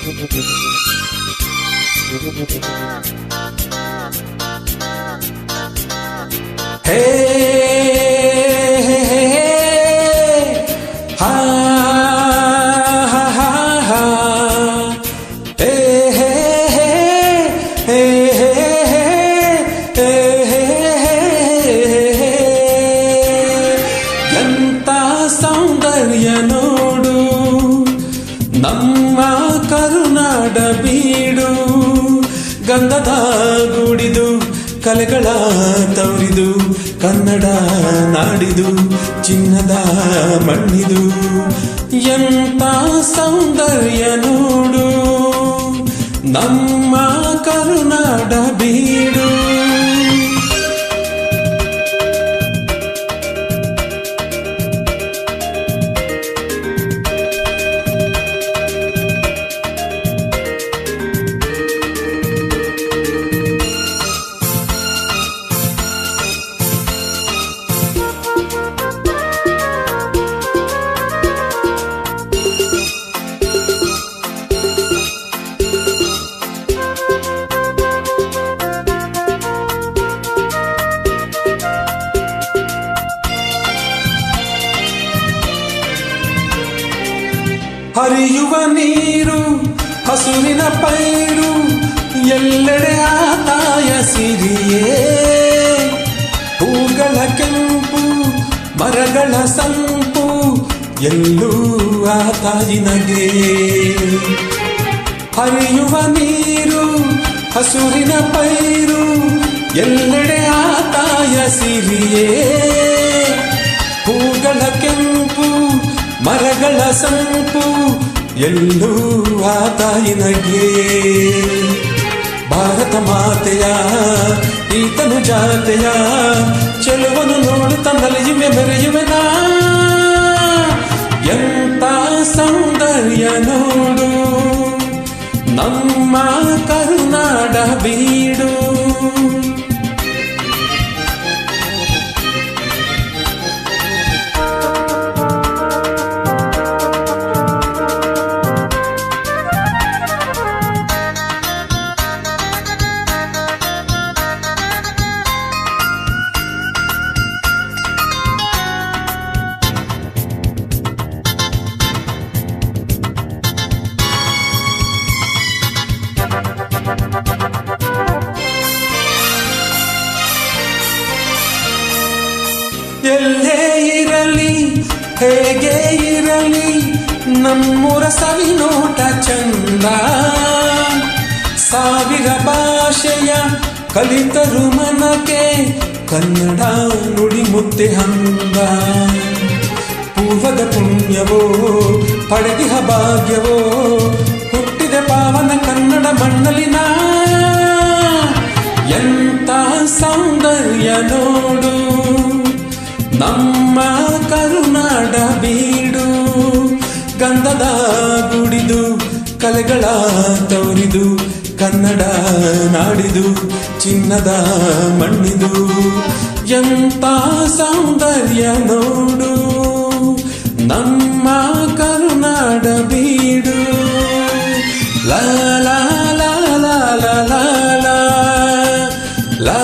ಎಂತ ಸೌಂದರ್ಯ ನೋಡು ನಮ್ಮ ಕರುನಾಡ ಬೀಡು, ಗಂಧದ ಗುಡಿದು ಕಲೆಗಳ ತವರಿದು ಕನ್ನಡ ನಾಡಿದು ಚಿನ್ನದ ಮಣ್ಣಿದು. ಎಂತ ಸೌಂದರ್ಯ ನೋಡು ನಮ್ಮ ಕರುನಾಡ ಬೀಡು. ಹರಿಯುವ ನೀರು ಹಸುರಿನ ಪೈರು ಎಲ್ಲೆಡೆ ಆತಾಯ ಸಿರಿಯೇ, ಹೂಗಳ ಕೆಂಪು ಮರಗಳ ಸಂಪು ಎಲ್ಲೂ ಆತಾಯಿನಗೆ. ಹರಿಯುವ ನೀರು ಹಸುರಿನ ಪೈರು ಎಲ್ಲೆಡೆ ಆತಾಯ ಸಿರಿಯೇ, ಹೂಗಳ ಕೆಂಪು ಮರಗಳ ಸಂಪು ಎಲ್ಲೂ ಆತಾಯಿನಗೆ. ಭಾರತ ಮಾತೆಯ ಈತನು ಜಾತೆಯ ಚೆಲುವನು ನೋಡುತ್ತ ನಲಿಯುವೆ ಮೆರೆಯುವೆನಾ. ಎಂತ ಸೌಂದರ್ಯ ನೋಡು ನಮ್ಮ ಕರುನಾಡ ಬೀಡು. ಎಲ್ಲೇ ಇರಲಿ ಹೇಗೆ ಇರಲಿ ನಮ್ಮೂರ ಸವಿನೋಟ ಚಂದ. ಸಾವಿರ ಭಾಷೆಯ ಕಲಿತರು ಮನಕ್ಕೆ ಕನ್ನಡ ನುಡಿ ಮುತ್ತೆ ಹಂದ. ಪೂರ್ವದ ಪುಣ್ಯವೋ ಪಡೆದಿಹ ಭಾಗ್ಯವೋ ಹುಟ್ಟಿದೆ ಪಾವನ ಕನ್ನಡ ಮಣ್ಣಲಿನ. ಎಂತ ಸೌಂದರ್ಯ ನೋಡು ನಮ್ಮ ಕರುನಾಡ ಬೀಡು, ಗಂಧದ ಗುಡಿದು ಕಲೆಗಳ ತವರಿದು ಕನ್ನಡ ನಾಡಿದು ಚಿನ್ನದ ಮಣ್ಣಿದು. ಎಂತ ಸೌಂದರ್ಯ ನೋಡು ನಮ್ಮ ಕರುನಾಡ ಬೀಡು. ಲಾ ಲಾ ಲಾ ಲಾ ಲಾ ಲಾ ಲಾ.